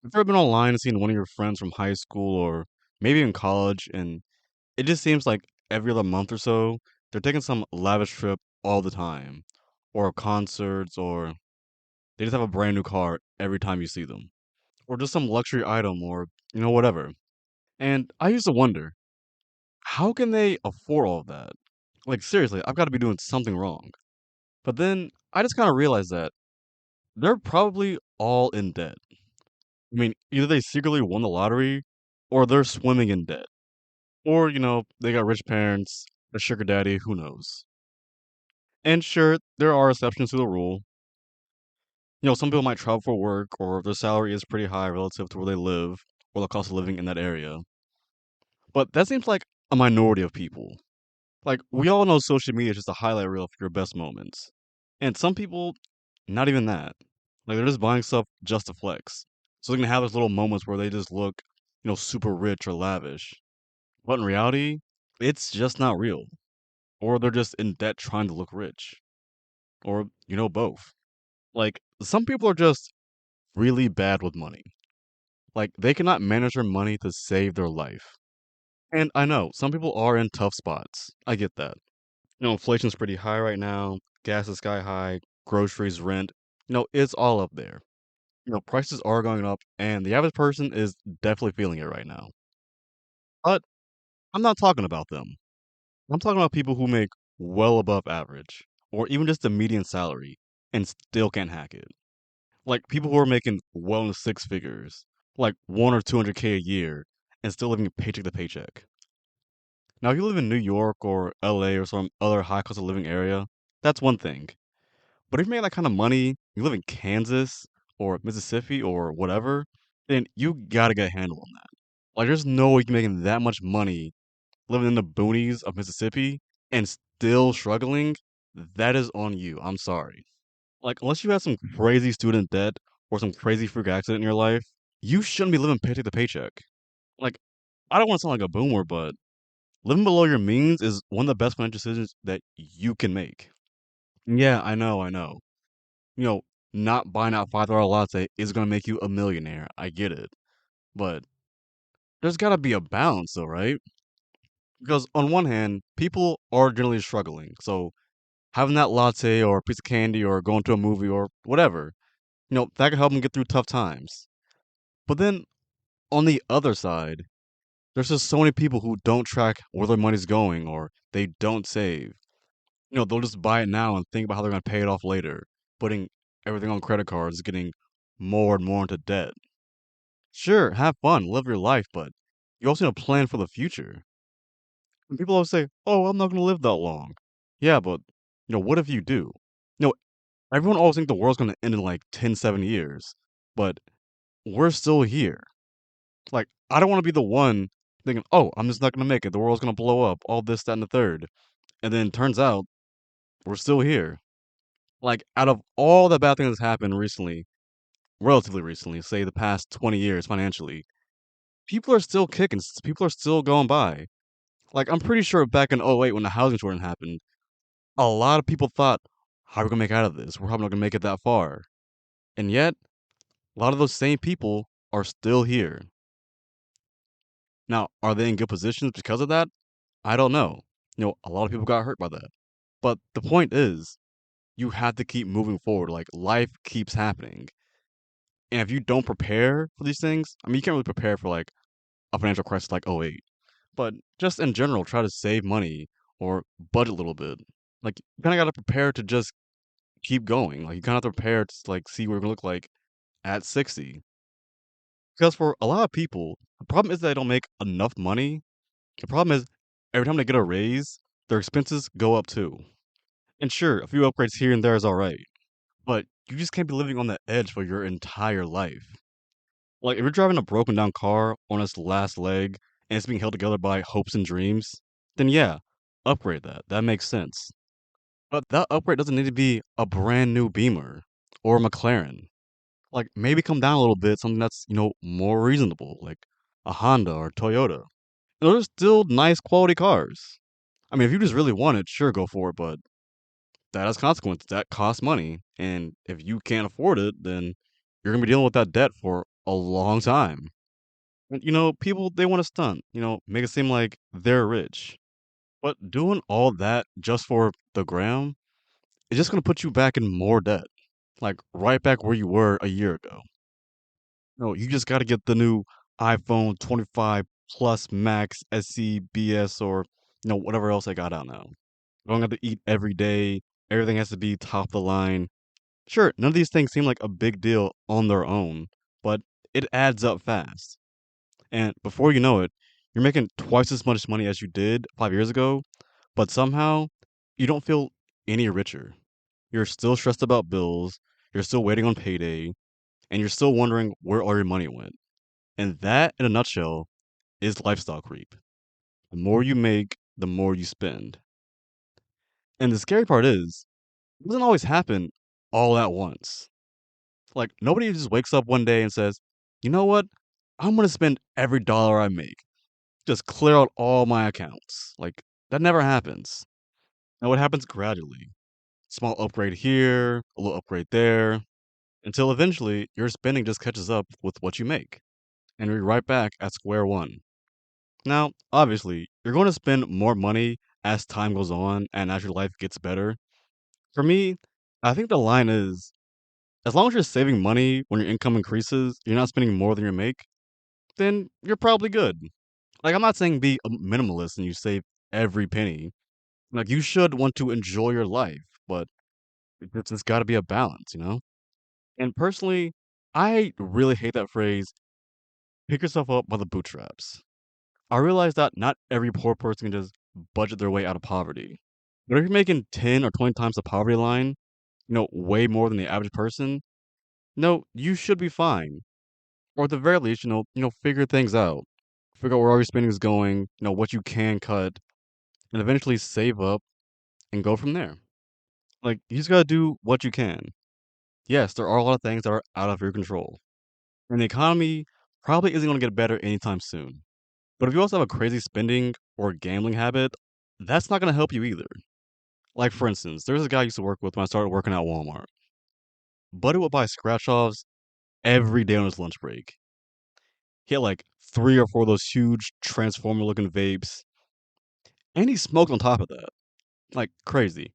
Have you ever been online and seen one of your friends from high school or maybe in college, and it just seems like every other month or so, they're taking some lavish trip all the time, or concerts, or they just have a brand new car every time you see them, or just some luxury item, or whatever. And I used to wonder, how can they afford all of that? Like, seriously, I've got to be doing something wrong. But then I just kind of realized that they're probably all in debt. I mean, either they secretly won the lottery, or they're swimming in debt. Or, they got rich parents, a sugar daddy, who knows? And sure, there are exceptions to the rule. Some people might travel for work, or their salary is pretty high relative to where they live, or the cost of living in that area. But that seems like a minority of people. Like, we all know social media is just a highlight reel for your best moments. And some people, not even that. Like, they're just buying stuff just to flex. So they can have those little moments where they just look, super rich or lavish. But in reality, it's just not real. Or they're just in debt trying to look rich, or both. Like some people are just really bad with money. Like they cannot manage their money to save their life. And I know some people are in tough spots. I get that. Inflation's pretty high right now. Gas is sky high. Groceries, rent. It's all up there. Prices are going up, and the average person is definitely feeling it right now. But I'm not talking about them. I'm talking about people who make well above average, or even just the median salary, and still can't hack it. Like people who are making well into six figures, like 1 or 200K a year, and still living paycheck to paycheck. Now, if you live in New York or LA or some other high cost of living area, that's one thing. But if you make that kind of money, you live in Kansas or Mississippi or whatever, then you gotta get a handle on that. Like, there's no way you can making that much money living in the boonies of Mississippi and still struggling. That is on you. I'm sorry. Like, unless you have some crazy student debt or some crazy freak accident in your life, you shouldn't be living paycheck to paycheck. Like, I don't want to sound like a boomer, but living below your means is one of the best financial decisions that you can make. Yeah, I know, I know. You know, not buying that $5 latte is gonna make you a millionaire. I get it. But there's gotta be a balance though, right? Because on one hand, people are generally struggling. So having that latte or a piece of candy or going to a movie or whatever, that can help them get through tough times. But then on the other side, there's just so many people who don't track where their money's going or they don't save. They'll just buy it now and think about how they're going to pay it off later, putting everything on credit cards, getting more and more into debt. Sure, have fun, live your life, but you also need to plan for the future. And people always say, "Oh, I'm not going to live that long." Yeah, but what if you do? You know, everyone always thinks the world's going to end in like 10, 7 years, but we're still here. Like, I don't want to be the one thinking, "Oh, I'm just not going to make it. The world's going to blow up. All this, that, and the third." And then turns out we're still here. Like, out of all the bad things that's happened recently, relatively recently, say the past 20 years financially, people are still kicking. People are still going by. Like, I'm pretty sure back in '08 when the housing shortage happened, a lot of people thought, how are we going to make out of this? We're probably not going to make it that far. And yet, a lot of those same people are still here. Now, are they in good positions because of that? I don't know. A lot of people got hurt by that. But the point is, you have to keep moving forward. Like, life keeps happening. And if you don't prepare for these things, I mean, you can't really prepare for like a financial crisis like '08. But just in general, try to save money or budget a little bit. Like, you kind of got to prepare to just keep going. Like, you kind of have to prepare to like see what you're going to look like at 60. Because for a lot of people, the problem is they don't make enough money. The problem is every time they get a raise, their expenses go up too. And sure, a few upgrades here and there is all right, but you just can't be living on the edge for your entire life. Like, if you're driving a broken down car on its last leg and it's being held together by hopes and dreams, then yeah, upgrade that. That makes sense. But that upgrade doesn't need to be a brand new Beamer or a McLaren. Like, maybe come down a little bit, something that's, more reasonable, like a Honda or Toyota. And those are still nice quality cars. I mean, if you just really want it, sure, go for it, but that has consequences. That costs money. And if you can't afford it, then you're going to be dealing with that debt for a long time. And, people, they want to stunt, make it seem like they're rich. But doing all that just for the gram is just going to put you back in more debt, like right back where you were a year ago. No, you just got to get the new iPhone 25 Plus Max SC BS or whatever else I got out now. You don't have to eat every day. Everything has to be top of the line. Sure, none of these things seem like a big deal on their own, but it adds up fast. And before you know it, you're making twice as much money as you did 5 years ago, but somehow you don't feel any richer. You're still stressed about bills, you're still waiting on payday, and you're still wondering where all your money went. And that, in a nutshell, is lifestyle creep. The more you make, the more you spend. And the scary part is, it doesn't always happen all at once. Like, nobody just wakes up one day and says, you know what? I'm going to spend every dollar I make. Just clear out all my accounts. Like, that never happens. Now, it happens gradually. Small upgrade here, a little upgrade there, until eventually your spending just catches up with what you make. And you're right back at square one. Now, obviously, you're going to spend more money as time goes on and as your life gets better. For me, I think the line is as long as you're saving money when your income increases, you're not spending more than you make, then you're probably good. Like, I'm not saying be a minimalist and you save every penny. Like, you should want to enjoy your life, but it's got to be a balance. And personally, I really hate that phrase, pick yourself up by the bootstraps. I realize that not every poor person can just budget their way out of poverty. But if you're making 10 or 20 times the poverty line, way more than the average person, no, you should be fine. Or at the very least, figure things out. Figure out where all your spending is going, what you can cut, and eventually save up and go from there. Like, you just gotta do what you can. Yes, there are a lot of things that are out of your control. And the economy probably isn't gonna get better anytime soon. But if you also have a crazy spending or gambling habit, that's not gonna help you either. Like, for instance, there's a guy I used to work with when I started working at Walmart. Buddy would buy scratch offs every day on his lunch break. He had like three or four of those huge transformer looking vapes, and he smoked on top of that. Like crazy.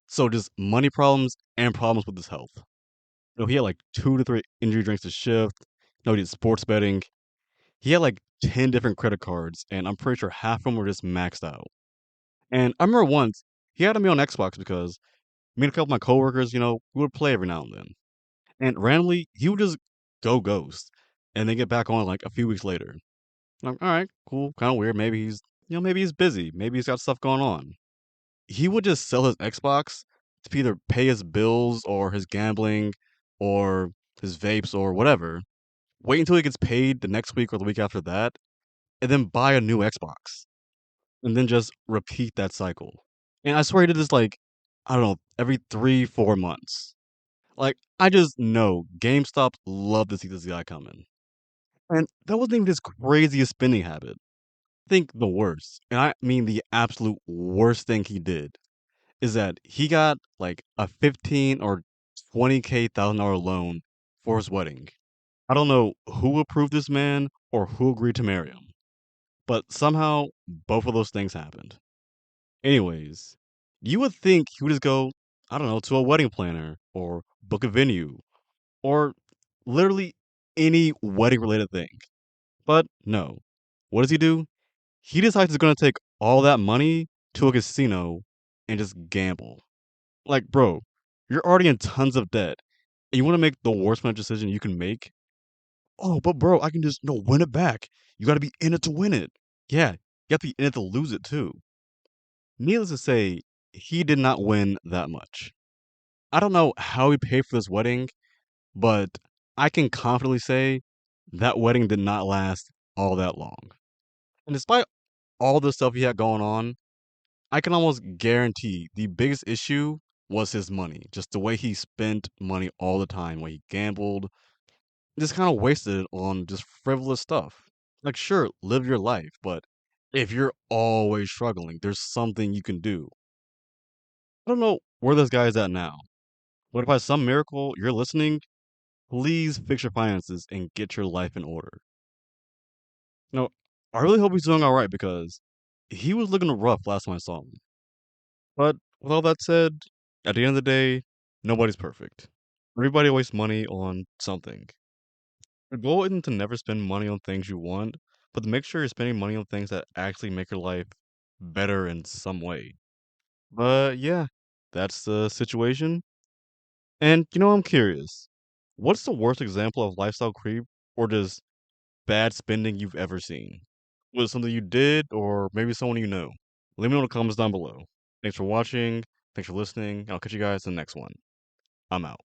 So just money problems and problems with his health. He had like 2 to 3 injury drinks a shift. He did sports betting. He had like 10 different credit cards, and I'm pretty sure half of them were just maxed out. And I remember once he had me on Xbox because me and a couple of my coworkers, we would play every now and then. And randomly, he would just go ghost and then get back on like a few weeks later. I'm like, all right, cool, kind of weird. Maybe he's busy. Maybe he's got stuff going on. He would just sell his Xbox to either pay his bills or his gambling or his vapes or whatever. Wait until he gets paid the next week or the week after that, and then buy a new Xbox. And then just repeat that cycle. And I swear he did this like, I don't know, every 3, 4 months. Like, I just know GameStop loved to see this guy coming. And that wasn't even his craziest spending habit. Think the worst, and I mean the absolute worst thing he did is that he got like a 15 or 20K $1,000 loan for his wedding. I don't know who approved this man or who agreed to marry him, but somehow both of those things happened. Anyways, you would think he would just go, I don't know, to a wedding planner or book a venue or literally any wedding related thing. But no. What does he do? He decides he's gonna take all that money to a casino and just gamble. Like, bro, you're already in tons of debt, and you want to make the worst financial decision you can make. Oh, but bro, I can just no win it back. You got to be in it to win it. Yeah, you have to be in it to lose it too. Needless to say, he did not win that much. I don't know how he paid for this wedding, but I can confidently say that wedding did not last all that long. And despite all the stuff he had going on, I can almost guarantee the biggest issue was his money. Just the way he spent money all the time, way he gambled, just kind of wasted it on just frivolous stuff. Like, sure, live your life, but if you're always struggling, there's something you can do. I don't know where this guy is at now. What if by some miracle you're listening please fix your finances and get your life in order. No, I really hope he's doing all right because he was looking rough last time I saw him. But with all that said, at the end of the day, nobody's perfect. Everybody wastes money on something. The goal isn't to never spend money on things you want, but to make sure you're spending money on things that actually make your life better in some way. But yeah, that's the situation. And I'm curious. What's the worst example of lifestyle creep or just bad spending you've ever seen? Was it something you did or maybe someone you know? Let me know in the comments down below. Thanks for watching. Thanks for listening. I'll catch you guys in the next one. I'm out.